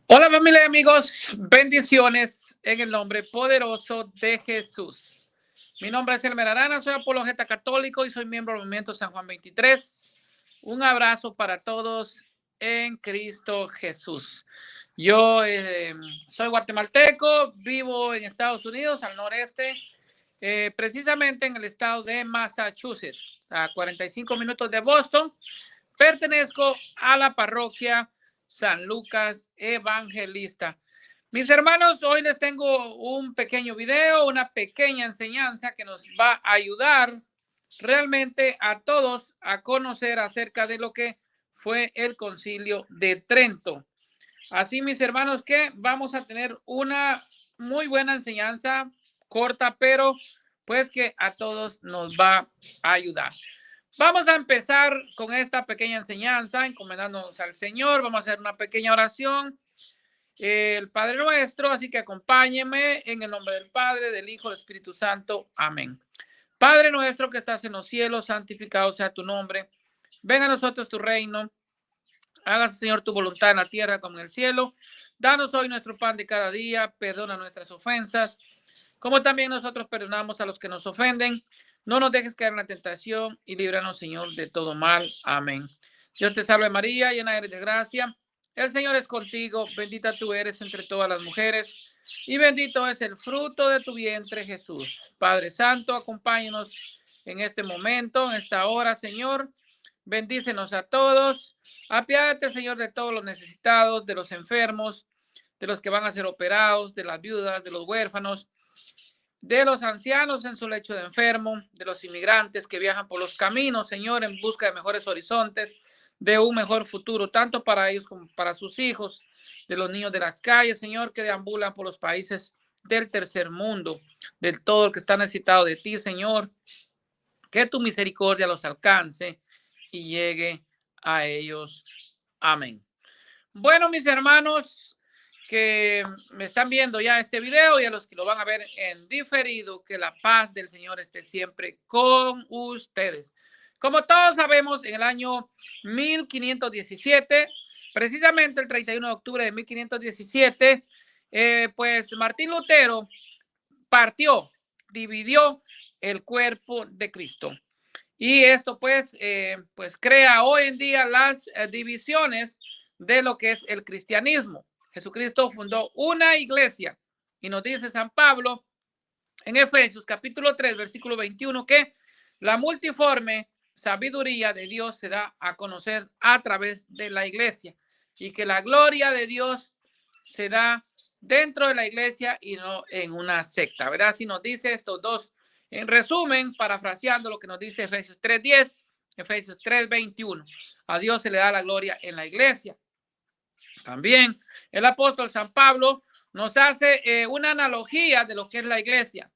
Hola familia y amigos, bendiciones en el nombre poderoso de Jesús. Mi nombre es Elmer Arana, soy apologeta católico y soy miembro del Movimiento San Juan 23. Un abrazo para todos en Cristo Jesús. Yo soy guatemalteco, vivo en Estados Unidos, al noreste, precisamente en el estado de Massachusetts, a 45 minutos de Boston. Pertenezco a la parroquia San Lucas Evangelista. Mis hermanos, hoy les tengo un pequeño video, una pequeña enseñanza que nos va a ayudar realmente a todos a conocer acerca de lo que fue el Concilio de Trento. Así, mis hermanos, que vamos a tener una muy buena enseñanza, corta, pero pues que a todos nos va a ayudar. Vamos a empezar con esta pequeña enseñanza, encomendándonos al Señor. Vamos a hacer una pequeña oración, el Padre Nuestro, así que acompáñenme en el nombre del Padre, del Hijo, del Espíritu Santo. Amén. Padre nuestro que estás en los cielos, santificado sea tu nombre. Venga a nosotros tu reino. Hágase, Señor, tu voluntad en la tierra como en el cielo. Danos hoy nuestro pan de cada día. Perdona nuestras ofensas, como también nosotros perdonamos a los que nos ofenden. No nos dejes caer en la tentación y líbranos, Señor, de todo mal. Amén. Dios te salve María, llena eres de gracia. El Señor es contigo. Bendita tú eres entre todas las mujeres y bendito es el fruto de tu vientre, Jesús. Padre Santo, acompáñanos en este momento, en esta hora, Señor. Bendícenos a todos. Apiádate, Señor, de todos los necesitados, de los enfermos, de los que van a ser operados, de las viudas, de los huérfanos, de los ancianos en su lecho de enfermo, de los inmigrantes que viajan por los caminos, Señor, en busca de mejores horizontes, de un mejor futuro, tanto para ellos como para sus hijos, de los niños de las calles, Señor, que deambulan por los países del tercer mundo, de todo el que está necesitado de ti, Señor, que tu misericordia los alcance y llegue a ellos. Amén. Bueno, mis hermanos que me están viendo ya este video y a los que lo van a ver en diferido, que la paz del Señor esté siempre con ustedes. Como todos sabemos, en el año 1517, precisamente el 31 de octubre de 1517, pues Martín Lutero dividió el cuerpo de Cristo. Y esto pues crea hoy en día las divisiones de lo que es el cristianismo. Jesucristo fundó una iglesia y nos dice San Pablo en Efesios capítulo 3, versículo 21, que la multiforme sabiduría de Dios se da a conocer a través de la iglesia y que la gloria de Dios se da dentro de la iglesia y no en una secta, ¿verdad? Si nos dice estos dos, en resumen, parafraseando lo que nos dice Efesios 3:10, Efesios 3:21, a Dios se le da la gloria en la iglesia. También el apóstol San Pablo nos hace una analogía de lo que es la iglesia.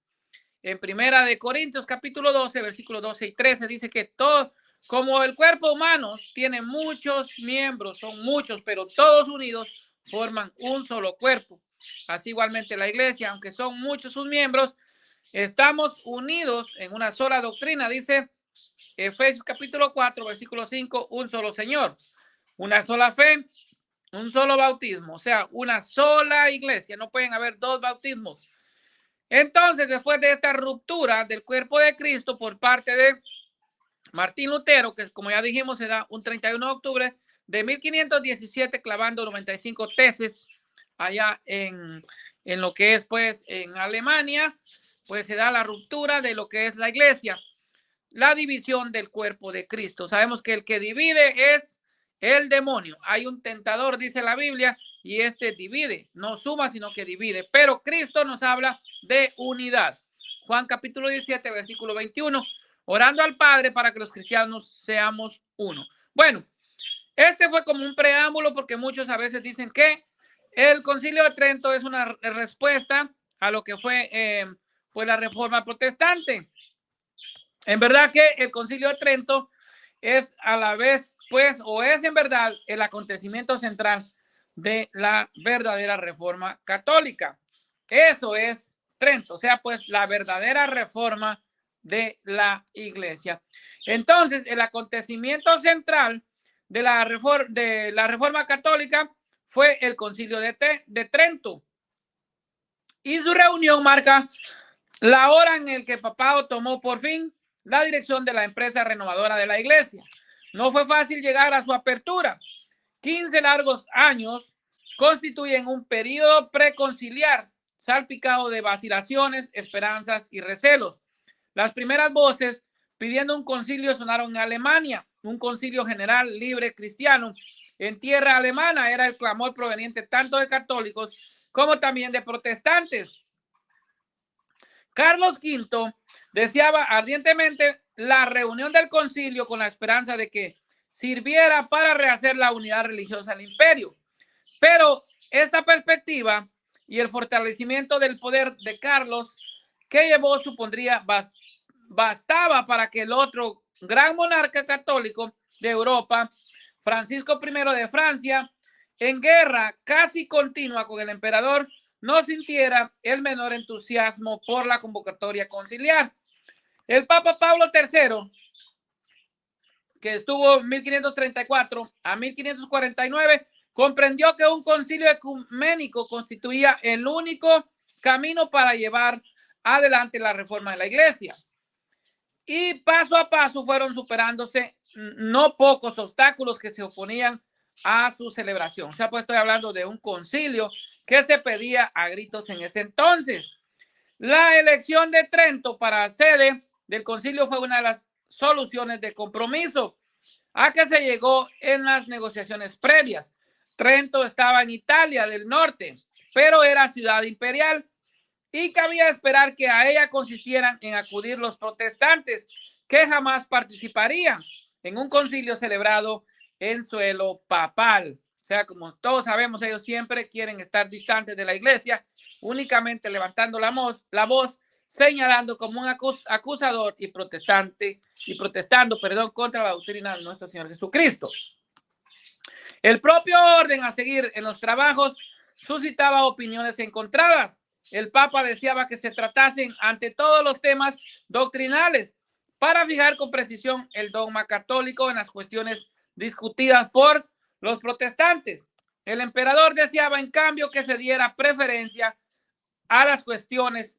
En Primera de Corintios capítulo 12, versículos 12 y 13 dice que todo, como el cuerpo humano tiene muchos miembros, son muchos, pero todos unidos forman un solo cuerpo. Así igualmente la iglesia, aunque son muchos sus miembros, estamos unidos en una sola doctrina, dice Efesios capítulo 4, versículo 5, un solo Señor, una sola fe, un solo bautismo, o sea, una sola iglesia, no pueden haber dos bautismos. Entonces, después de esta ruptura del cuerpo de Cristo por parte de Martín Lutero, que como ya dijimos se da un 31 de octubre de 1517, clavando 95 tesis allá en lo que es pues en Alemania, pues se da la ruptura de lo que es la iglesia, la división del cuerpo de Cristo. Sabemos que el que divide es el demonio. Hay un tentador, dice la Biblia, y este divide, no suma, sino que divide. Pero Cristo nos habla de unidad. Juan capítulo 17, versículo 21, orando al Padre para que los cristianos seamos uno. Bueno, este fue como un preámbulo porque muchos a veces dicen que el Concilio de Trento es una respuesta a lo que fue la Reforma Protestante. En verdad que el Concilio de Trento es a la vez, pues, o es en verdad el acontecimiento central de la verdadera Reforma Católica. Eso es Trento, o sea, pues la verdadera reforma de la Iglesia. Entonces, el acontecimiento central de la Reforma Católica fue el Concilio de Trento. Y su reunión marca la hora en la que Papado tomó por fin la dirección de la empresa renovadora de la iglesia. No fue fácil llegar a su apertura. 15 largos años constituyen un periodo preconciliar salpicado de vacilaciones, esperanzas y recelos. Las primeras voces pidiendo un concilio sonaron en Alemania, un concilio general libre cristiano en tierra alemana. Era el clamor proveniente tanto de católicos como también de protestantes. Carlos V deseaba ardientemente la reunión del concilio con la esperanza de que sirviera para rehacer la unidad religiosa del imperio. Pero esta perspectiva y el fortalecimiento del poder de Carlos que llevó supondría bastaba para que el otro gran monarca católico de Europa, Francisco I de Francia, en guerra casi continua con el emperador, no sintiera el menor entusiasmo por la convocatoria conciliar. El Papa Pablo III, que estuvo 1534 a 1549, comprendió que un concilio ecuménico constituía el único camino para llevar adelante la reforma de la iglesia. Y paso a paso fueron superándose no pocos obstáculos que se oponían a su celebración. O sea, pues estoy hablando de un concilio que se pedía a gritos en ese entonces. La elección de Trento para sede del concilio fue una de las soluciones de compromiso a que se llegó en las negociaciones previas. Trento estaba en Italia del norte, pero era ciudad imperial y cabía esperar que a ella consistieran en acudir los protestantes, que jamás participarían en un concilio celebrado en suelo papal. O sea, como todos sabemos, ellos siempre quieren estar distantes de la iglesia, únicamente levantando la voz, señalando como un acusador y protestando contra la doctrina de nuestro Señor Jesucristo. El propio orden a seguir en los trabajos suscitaba opiniones encontradas. El Papa deseaba que se tratasen ante todos los temas doctrinales para fijar con precisión el dogma católico en las cuestiones discutidas por los protestantes. El emperador deseaba, en cambio, que se diera preferencia a las cuestiones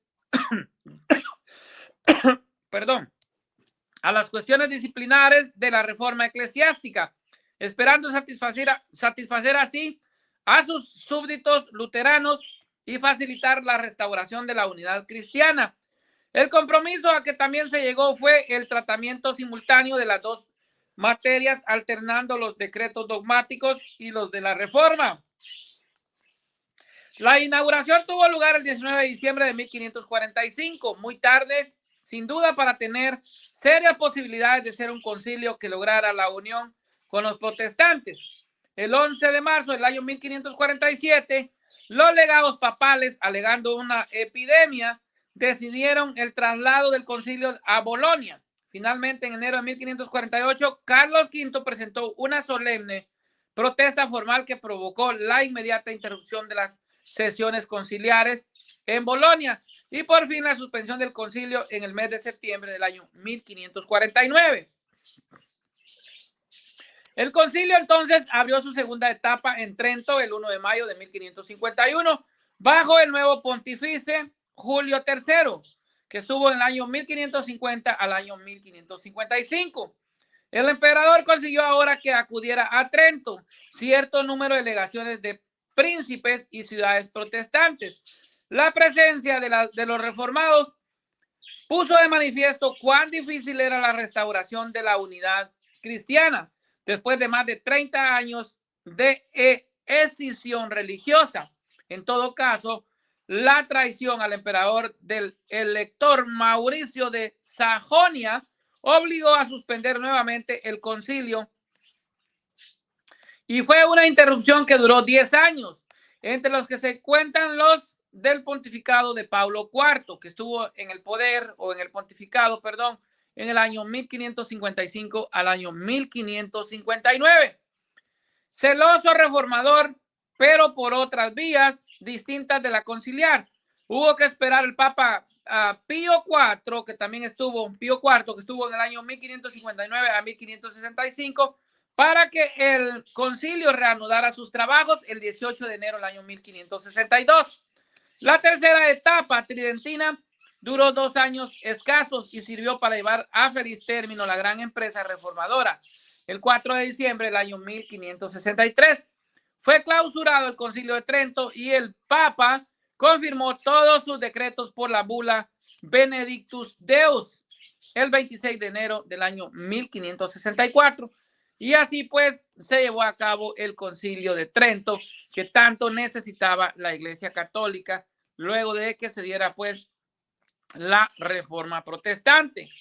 a las cuestiones disciplinares de la reforma eclesiástica, esperando satisfacer así a sus súbditos luteranos y facilitar la restauración de la unidad cristiana. El compromiso a que también se llegó fue el tratamiento simultáneo de las dos materias, alternando los decretos dogmáticos y los de la reforma. La inauguración tuvo lugar el 19 de diciembre de 1545, muy tarde, sin duda, para tener serias posibilidades de ser un concilio que lograra la unión con los protestantes. El 11 de marzo del año 1547, los legados papales, alegando una epidemia, decidieron el traslado del concilio a Bolonia. Finalmente, en enero de 1548, Carlos V presentó una solemne protesta formal que provocó la inmediata interrupción de las sesiones conciliares en Bolonia y por fin la suspensión del concilio en el mes de septiembre del año 1549. El concilio entonces abrió su segunda etapa en Trento el 1 de mayo de 1551 bajo el nuevo pontífice Julio III, que estuvo en el año 1550 al año 1555. El emperador consiguió ahora que acudiera a Trento cierto número de legaciones de príncipes y ciudades protestantes. La presencia de los reformados puso de manifiesto cuán difícil era la restauración de la unidad cristiana después de más de 30 años de escisión religiosa. En todo caso, la traición al emperador del elector Mauricio de Sajonia obligó a suspender nuevamente el concilio y fue una interrupción que duró 10 años, entre los que se cuentan los del pontificado de Pablo IV, que estuvo en el poder o en el pontificado, en el año 1555 al año 1559. Celoso reformador, pero por otras vías distintas de la conciliar. Hubo que esperar el Papa Pío IV, que también estuvo, Pío IV, que estuvo en el año 1559 a 1565, para que el concilio reanudara sus trabajos el 18 de enero del año 1562. La tercera etapa tridentina duró 2 años escasos y sirvió para llevar a feliz término la gran empresa reformadora. El 4 de diciembre del año 1563 fue clausurado el Concilio de Trento y el Papa confirmó todos sus decretos por la bula Benedictus Deus el 26 de enero del año 1564. Y así pues se llevó a cabo el Concilio de Trento que tanto necesitaba la Iglesia Católica luego de que se diera pues la Reforma Protestante.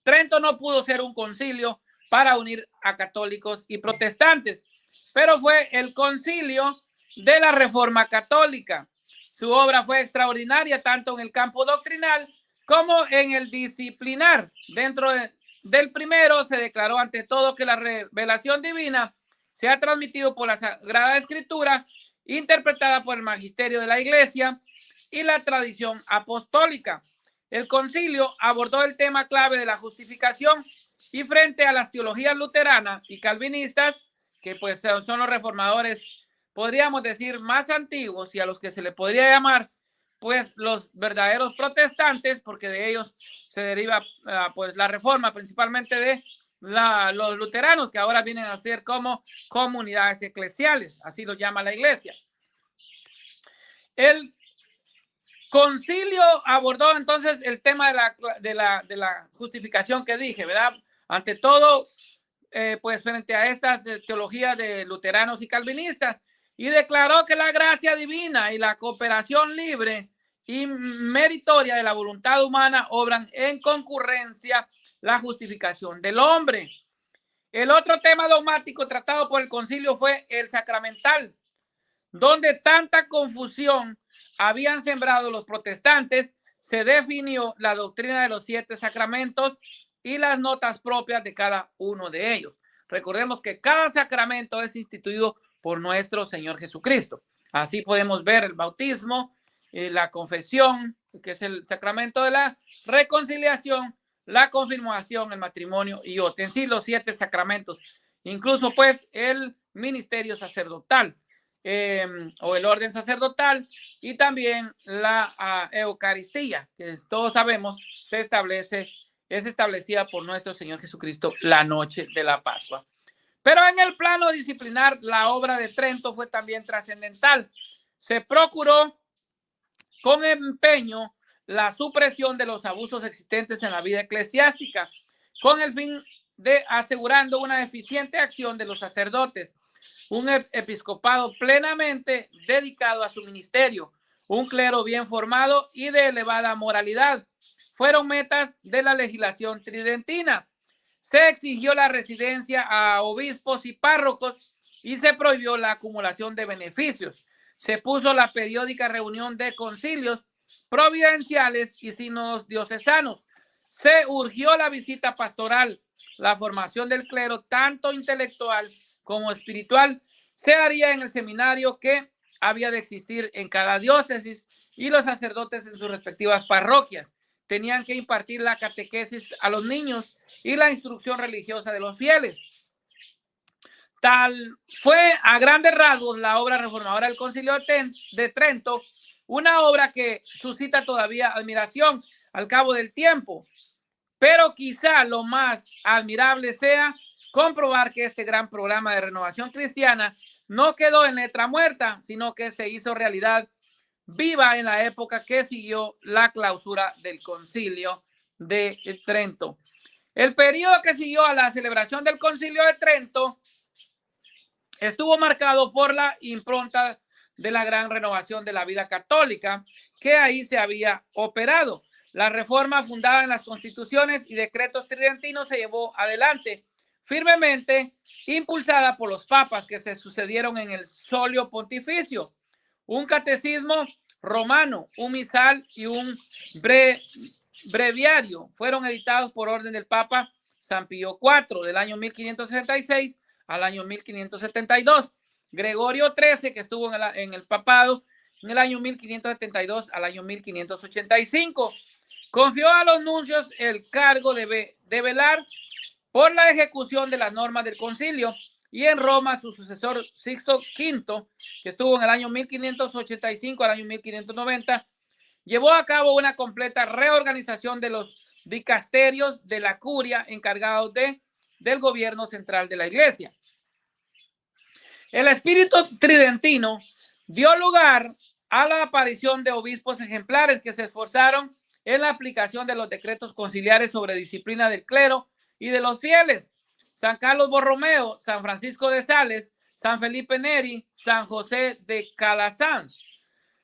Trento no pudo ser un concilio para unir a católicos y protestantes, pero fue el concilio de la Reforma Católica. Su obra fue extraordinaria tanto en el campo doctrinal como en el disciplinar. Dentro del primero se declaró ante todo que la revelación divina se ha transmitido por la Sagrada Escritura, interpretada por el magisterio de la Iglesia y la tradición apostólica. El concilio abordó el tema clave de la justificación y frente a las teologías luteranas y calvinistas, que pues son los reformadores, podríamos decir, más antiguos y a los que se le podría llamar pues los verdaderos protestantes, porque de ellos se deriva pues la reforma principalmente de los luteranos, que ahora vienen a ser como comunidades eclesiales, así lo llama la Iglesia. El concilio abordó entonces el tema de la justificación que dije, ¿verdad? Ante todo, pues frente a estas teologías de luteranos y calvinistas, y declaró que la gracia divina y la cooperación libre y meritoria de la voluntad humana obran en concurrencia la justificación del hombre. El otro tema dogmático tratado por el concilio fue el sacramental, donde tanta confusión habían sembrado los protestantes. Se definió la doctrina de los 7 sacramentos y las notas propias de cada uno de ellos. Recordemos que cada sacramento es instituido por nuestro Señor Jesucristo. Así podemos ver el bautismo, la confesión, que es el sacramento de la reconciliación, la confirmación, el matrimonio y otros. En sí, los 7 sacramentos, incluso pues el ministerio sacerdotal. O el orden sacerdotal y también la Eucaristía, que todos sabemos es establecida por nuestro Señor Jesucristo la noche de la Pascua. Pero en el plano disciplinar, la obra de Trento fue también trascendental. Se procuró con empeño la supresión de los abusos existentes en la vida eclesiástica, con el fin de asegurando una eficiente acción de los sacerdotes, un episcopado plenamente dedicado a su ministerio, un clero bien formado y de elevada moralidad. Fueron metas de la legislación tridentina. Se exigió la residencia a obispos y párrocos y se prohibió la acumulación de beneficios. Se puso la periódica reunión de concilios providenciales y sínodos diocesanos. Se urgió la visita pastoral, la formación del clero, tanto intelectual como espiritual, se haría en el seminario que había de existir en cada diócesis y los sacerdotes en sus respectivas parroquias tenían que impartir la catequesis a los niños y la instrucción religiosa de los fieles. Tal fue a grandes rasgos la obra reformadora del Concilio de Trento, una obra que suscita todavía admiración al cabo del tiempo, pero quizá lo más admirable sea comprobar que este gran programa de renovación cristiana no quedó en letra muerta, sino que se hizo realidad viva en la época que siguió la clausura del Concilio de Trento. El periodo que siguió a la celebración del Concilio de Trento estuvo marcado por la impronta de la gran renovación de la vida católica que ahí se había operado. La reforma fundada en las constituciones y decretos tridentinos se llevó adelante firmemente, impulsada por los papas que se sucedieron en el solio pontificio. Un catecismo romano, un misal y un breviario fueron editados por orden del Papa San Pío IV del año 1566 al año 1572. Gregorio XIII, que estuvo en el papado en el año 1572 al año 1585, confió a los nuncios el cargo de velar por la ejecución de las normas del concilio y en Roma su sucesor Sixto V, que estuvo en el año 1585 al año 1590, llevó a cabo una completa reorganización de los dicasterios de la curia encargados del gobierno central de la iglesia. El espíritu tridentino dio lugar a la aparición de obispos ejemplares que se esforzaron en la aplicación de los decretos conciliares sobre disciplina del clero y de los fieles. San Carlos Borromeo, San Francisco de Sales, San Felipe Neri, San José de Calasanz.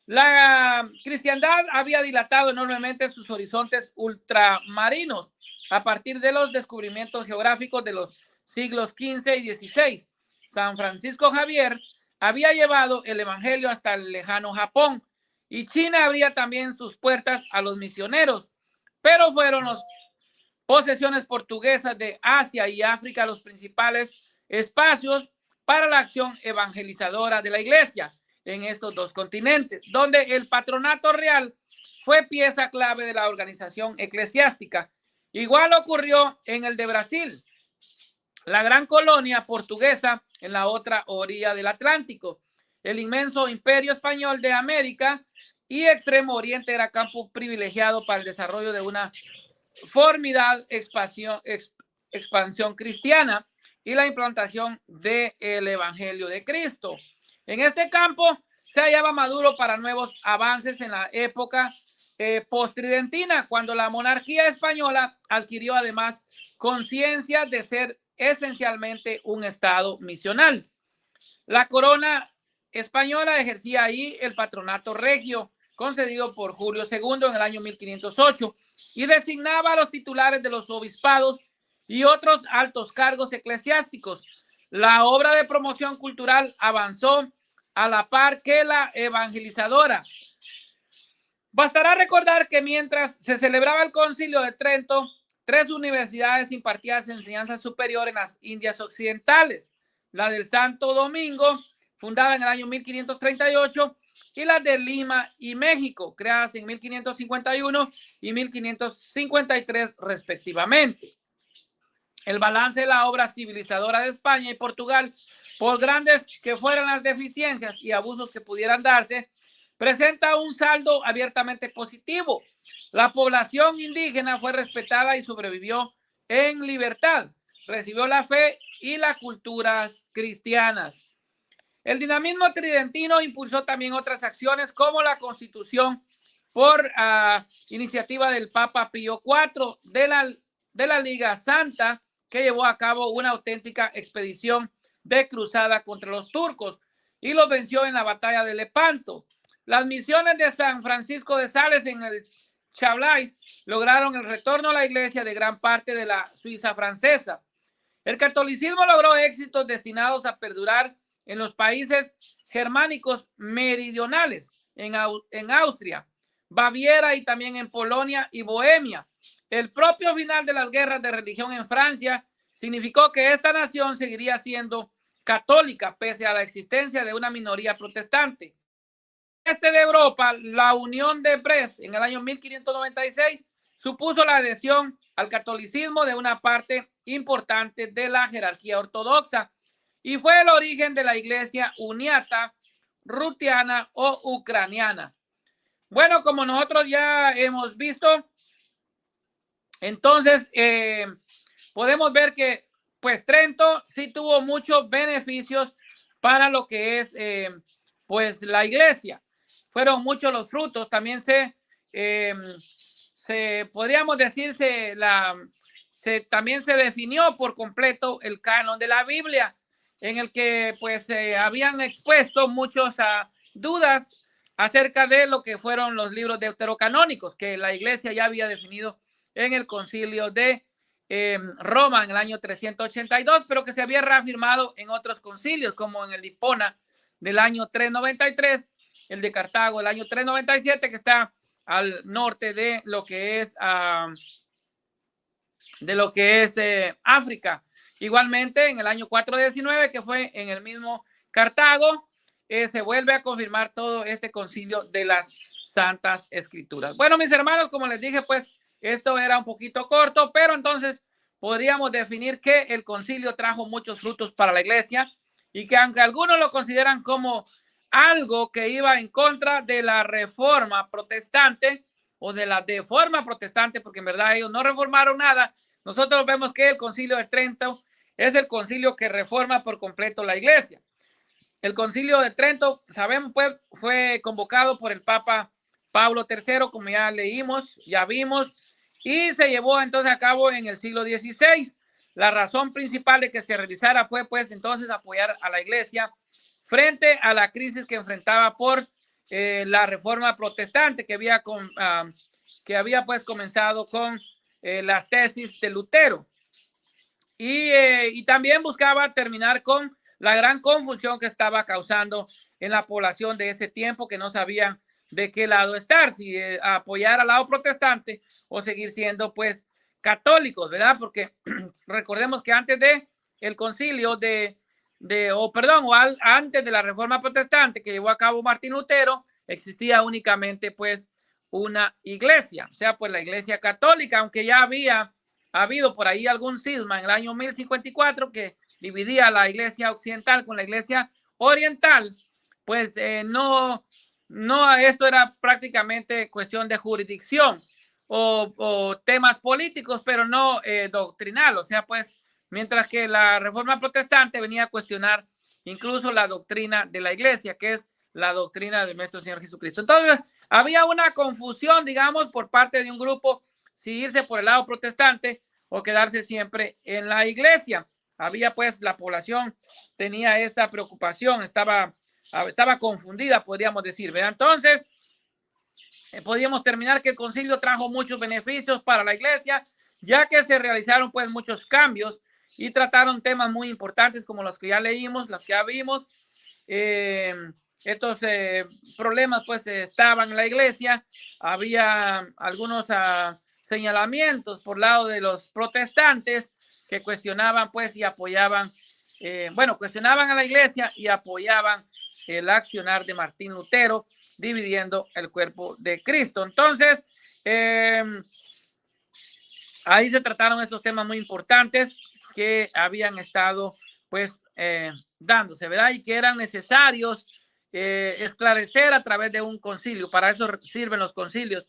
La cristiandad había dilatado enormemente sus horizontes ultramarinos a partir de los descubrimientos geográficos de los siglos XV y XVI. San Francisco Javier había llevado el evangelio hasta el lejano Japón y China abría también sus puertas a los misioneros, pero fueron las posesiones portuguesas de Asia y África los principales espacios para la acción evangelizadora de la iglesia en estos dos continentes, donde el patronato real fue pieza clave de la organización eclesiástica. Igual ocurrió en el de Brasil, la gran colonia portuguesa en la otra orilla del Atlántico. El inmenso imperio español de América y Extremo Oriente era campo privilegiado para el desarrollo de una formidable expansión cristiana y la implantación del evangelio de Cristo. En este campo se hallaba maduro para nuevos avances en la época postridentina, cuando la monarquía española adquirió además conciencia de ser esencialmente un estado misional. La corona española ejercía ahí el patronato regio concedido por Julio II en el año 1508 y designaba a los titulares de los obispados y otros altos cargos eclesiásticos. La obra de promoción cultural avanzó a la par que la evangelizadora. Bastará recordar que mientras se celebraba el Concilio de Trento, 3 universidades impartían enseñanza superior en las Indias Occidentales: la del Santo Domingo, fundada en el año 1538, y las de Lima y México, creadas en 1551 y 1553 respectivamente. El balance de la obra civilizadora de España y Portugal, por grandes que fueran las deficiencias y abusos que pudieran darse, presenta un saldo abiertamente positivo. La población indígena fue respetada y sobrevivió en libertad. Recibió la fe y las culturas cristianas. El dinamismo tridentino impulsó también otras acciones, como la constitución por iniciativa del Papa Pío IV de la Liga Santa, que llevó a cabo una auténtica expedición de cruzada contra los turcos y los venció en la batalla de Lepanto. Las misiones de San Francisco de Sales en el Chablais lograron el retorno a la iglesia de gran parte de la Suiza francesa. El catolicismo logró éxitos destinados a perdurar en los países germánicos meridionales, en Austria, Baviera y también en Polonia y Bohemia. El propio final de las guerras de religión en Francia significó que esta nación seguiría siendo católica pese a la existencia de una minoría protestante. Este de Europa, la unión de Brest en el año 1596 supuso la adhesión al catolicismo de una parte importante de la jerarquía ortodoxa y fue el origen de la iglesia uniata, rutiana o ucraniana. Bueno, como nosotros ya hemos visto, entonces podemos ver que pues Trento sí tuvo muchos beneficios para lo que es pues la iglesia. Fueron muchos los frutos. También podríamos decir, también se definió por completo el canon de la Biblia, en el que pues habían expuesto muchas dudas acerca de lo que fueron los libros deuterocanónicos, que la iglesia ya había definido en el concilio de Roma en el año 382, pero que se había reafirmado en otros concilios, como en el de Hipona del año 393, el de Cartago del año 397, que está al norte de lo que es África. Igualmente, en el año 419, que fue en el mismo Cartago, se vuelve a confirmar todo este concilio de las Santas Escrituras. Bueno, mis hermanos, como les dije, pues esto era un poquito corto, pero entonces podríamos definir que el concilio trajo muchos frutos para la iglesia y que aunque algunos lo consideran como algo que iba en contra de la reforma protestante o de la deforma protestante, porque en verdad ellos no reformaron nada, nosotros vemos que el concilio de Trento es el concilio que reforma por completo la iglesia. El concilio de Trento, sabemos, pues, fue convocado por el Papa Pablo III, como ya leímos, ya vimos, y se llevó entonces a cabo en el siglo XVI. La razón principal de que se realizara fue, pues, entonces apoyar a la iglesia frente a la crisis que enfrentaba por la reforma protestante que había pues comenzado con las tesis de Lutero. Y también buscaba terminar con la gran confusión que estaba causando en la población de ese tiempo, que no sabían de qué lado estar, si apoyar al lado protestante o seguir siendo pues católicos, ¿verdad? Porque recordemos que antes de el concilio antes de la reforma protestante que llevó a cabo Martín Lutero, existía únicamente pues una iglesia, o sea, pues la iglesia católica, aunque ya ha habido por ahí algún cisma en el año 1054 que dividía la iglesia occidental con la iglesia oriental, pues no, esto era prácticamente cuestión de jurisdicción o temas políticos, pero no doctrinal, o sea, pues mientras que la reforma protestante venía a cuestionar incluso la doctrina de la iglesia, que es la doctrina de nuestro Señor Jesucristo. Entonces, había una confusión, digamos, por parte de un grupo, si irse por el lado protestante o quedarse siempre en la iglesia. Había pues, la población tenía esta preocupación, estaba confundida, podríamos decir, ¿verdad? Entonces, podríamos terminar que el concilio trajo muchos beneficios para la iglesia, ya que se realizaron pues muchos cambios y trataron temas muy importantes como los que ya leímos, los que ya vimos. Estos problemas pues estaban en la iglesia, había algunos señalamientos por lado de los protestantes que cuestionaban pues y apoyaban, cuestionaban a la iglesia y apoyaban el accionar de Martín Lutero, dividiendo el cuerpo de Cristo. Entonces, ahí se trataron estos temas muy importantes que habían estado pues dándose, ¿verdad? Y que eran necesarios esclarecer a través de un concilio. Para eso sirven los concilios,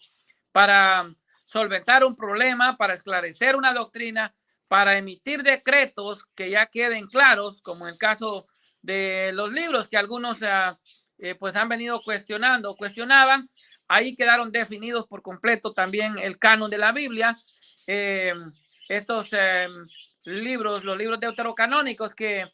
para solventar un problema, para esclarecer una doctrina, para emitir decretos que ya queden claros, como en el caso de los libros que algunos pues han venido cuestionaban. Ahí quedaron definidos por completo también el canon de la Biblia. Estos libros, los libros deuterocanónicos que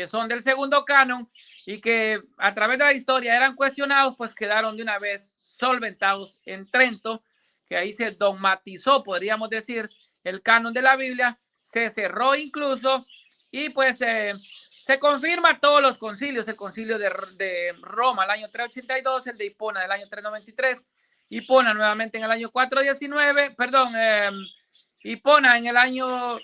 son del segundo canon y que a través de la historia eran cuestionados, pues quedaron de una vez solventados en Trento, que ahí se dogmatizó, podríamos decir, el canon de la Biblia, se cerró incluso y pues se confirma todos los concilios, el concilio de Roma el año 382, el de Hipona del año 393, Hipona nuevamente en el año 419, Hipona en el año,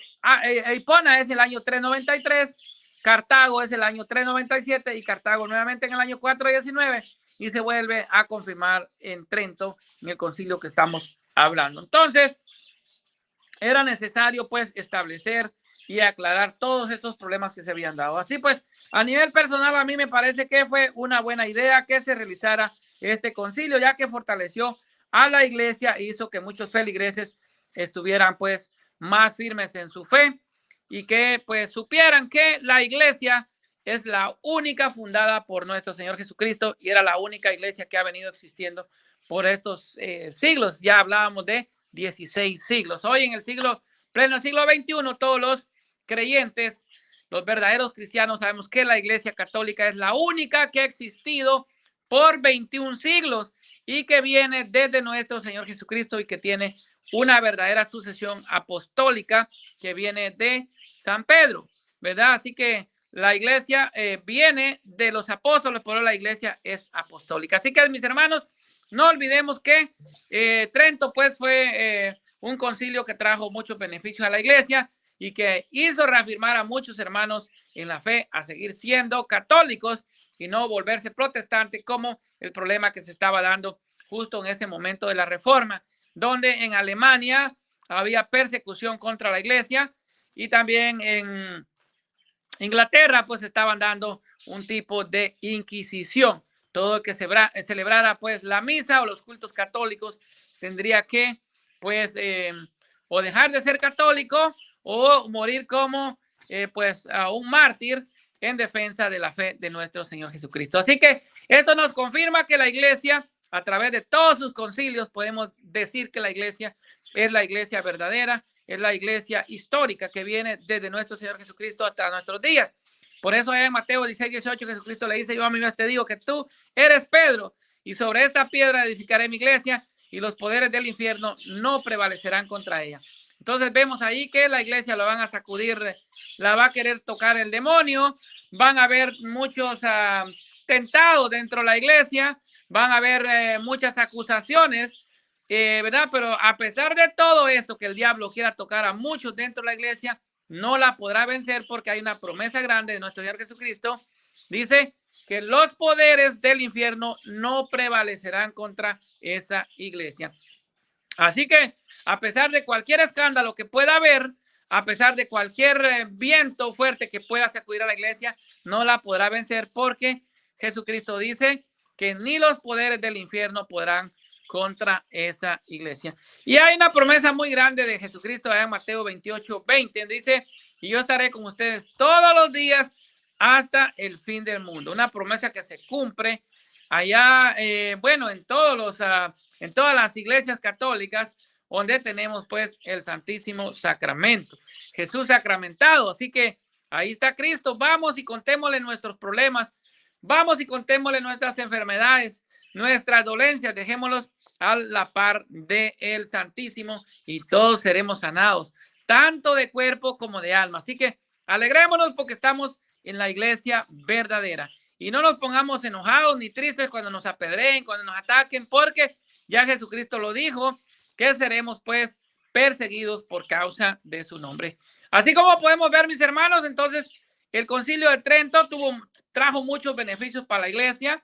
Hipona es el año 393, Cartago es el año 397 y Cartago nuevamente en el año 419 y se vuelve a confirmar en Trento en el concilio que estamos hablando. Entonces, era necesario pues establecer y aclarar todos estos problemas que se habían dado. Así pues, a nivel personal, a mí me parece que fue una buena idea que se realizara este concilio, ya que fortaleció a la iglesia e hizo que muchos feligreses estuvieran pues más firmes en su fe y que pues supieran que la iglesia es la única fundada por nuestro Señor Jesucristo y era la única iglesia que ha venido existiendo por estos siglos. Ya hablábamos de 16 siglos. Hoy en el pleno siglo XXI, todos los creyentes, los verdaderos cristianos, sabemos que la iglesia católica es la única que ha existido por 21 siglos y que viene desde nuestro Señor Jesucristo y que tiene una verdadera sucesión apostólica que viene de San Pedro, ¿verdad? Así que la iglesia viene de los apóstoles, pero la iglesia es apostólica. Así que, mis hermanos, no olvidemos que Trento pues fue un concilio que trajo muchos beneficios a la iglesia y que hizo reafirmar a muchos hermanos en la fe a seguir siendo católicos y no volverse protestantes, como el problema que se estaba dando justo en ese momento de la reforma, donde en Alemania había persecución contra la iglesia y también en Inglaterra pues estaban dando un tipo de inquisición. Todo el que celebrara pues la misa o los cultos católicos tendría que pues o dejar de ser católico o morir como pues a un mártir en defensa de la fe de nuestro Señor Jesucristo. Así que esto nos confirma que la iglesia, a través de todos sus concilios, podemos decir que la iglesia es la iglesia verdadera, es la iglesia histórica que viene desde nuestro Señor Jesucristo hasta nuestros días. Por eso en Mateo 16:18 Jesucristo le dice: yo a mi vez te digo que tú eres Pedro, y sobre esta piedra edificaré mi iglesia, y los poderes del infierno no prevalecerán contra ella. Entonces vemos ahí que la iglesia la van a sacudir, la va a querer tocar el demonio, van a haber muchos tentados dentro de la iglesia, van a haber muchas acusaciones, ¿verdad? Pero a pesar de todo esto, que el diablo quiera tocar a muchos dentro de la iglesia, no la podrá vencer, porque hay una promesa grande de nuestro Señor Jesucristo. Dice que los poderes del infierno no prevalecerán contra esa iglesia. Así que a pesar de cualquier escándalo que pueda haber, a pesar de cualquier viento fuerte que pueda sacudir a la iglesia, no la podrá vencer, porque Jesucristo dice que ni los poderes del infierno podrán contra esa iglesia. Y hay una promesa muy grande de Jesucristo en Mateo 28:20. Dice: y yo estaré con ustedes todos los días hasta el fin del mundo. Una promesa que se cumple allá, bueno, en todas las iglesias católicas, donde tenemos pues el Santísimo Sacramento, Jesús sacramentado. Así que ahí está Cristo. Vamos y contémosle nuestros problemas, vamos y contémosle nuestras enfermedades, nuestras dolencias, dejémoslos a la par de el Santísimo, y todos seremos sanados, tanto de cuerpo como de alma. Así que alegrémonos porque estamos en la iglesia verdadera. Y no nos pongamos enojados ni tristes cuando nos apedreen, cuando nos ataquen, porque ya Jesucristo lo dijo, que seremos pues perseguidos por causa de su nombre. Así como podemos ver, mis hermanos, entonces el Concilio de Trento trajo muchos beneficios para la iglesia,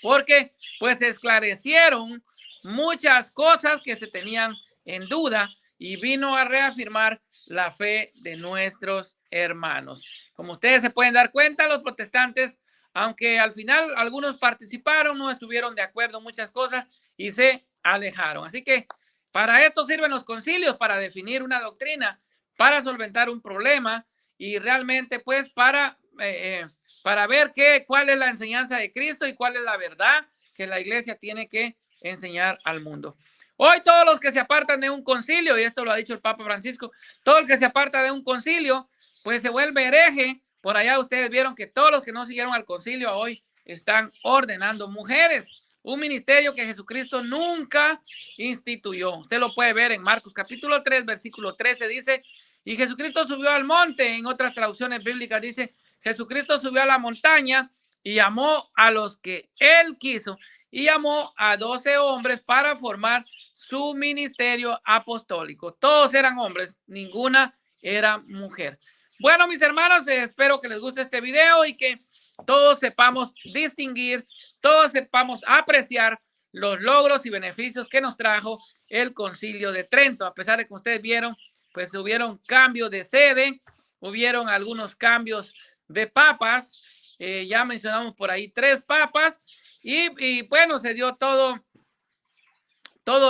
porque pues esclarecieron muchas cosas que se tenían en duda, y vino a reafirmar la fe de nuestros hermanos. Como ustedes se pueden dar cuenta, los protestantes, aunque al final algunos participaron, no estuvieron de acuerdo en muchas cosas y se alejaron. Así que para esto sirven los concilios, para definir una doctrina, para solventar un problema, y realmente pues para ver cuál es la enseñanza de Cristo y cuál es la verdad que la iglesia tiene que enseñar al mundo. Hoy todos los que se apartan de un concilio, y esto lo ha dicho el Papa Francisco, todo el que se aparta de un concilio pues se vuelve hereje. Por allá ustedes vieron que todos los que no siguieron al concilio hoy están ordenando mujeres, un ministerio que Jesucristo nunca instituyó. Usted lo puede ver en Marcos capítulo 3, versículo 13, dice: y Jesucristo subió al monte. En otras traducciones bíblicas dice: Jesucristo subió a la montaña y llamó a los que él quiso, y llamó a 12 hombres para formar su ministerio apostólico. Todos eran hombres, ninguna era mujer. Bueno, mis hermanos, espero que les guste este video y que todos sepamos distinguir, todos sepamos apreciar los logros y beneficios que nos trajo el Concilio de Trento. A pesar de que ustedes vieron, pues hubieron cambios de sede, hubieron algunos cambios de papas, ya mencionamos por ahí 3 papas, y bueno, se dio todo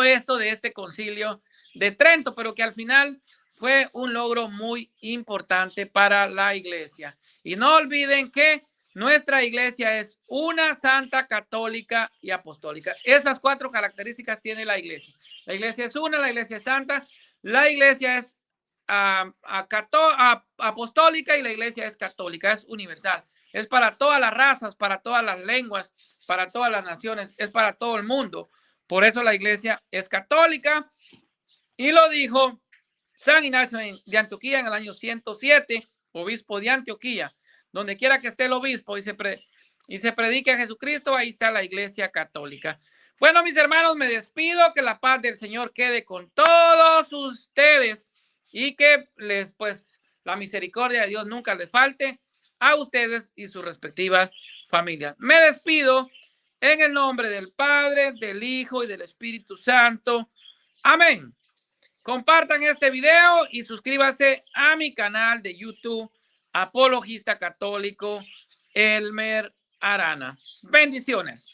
esto de este Concilio de Trento, pero que al final fue un logro muy importante para la iglesia. Y no olviden que nuestra iglesia es una, santa, católica y apostólica. Esas 4 características tiene la iglesia. La iglesia es una, la iglesia es santa, la iglesia es apostólica, y la iglesia es católica, es universal. Es para todas las razas, para todas las lenguas, para todas las naciones, es para todo el mundo. Por eso la iglesia es católica, y lo dijo San Ignacio de Antioquía en el año 107, obispo de Antioquía. Donde quiera que esté el obispo y se predique a Jesucristo, ahí está la iglesia católica. Bueno, mis hermanos, me despido. Que la paz del Señor quede con todos ustedes, y que la misericordia de Dios nunca les falte a ustedes y sus respectivas familias. Me despido en el nombre del Padre, del Hijo y del Espíritu Santo. Amén. Compartan este video y suscríbase a mi canal de YouTube, Apologista Católico Elmer Arana. Bendiciones.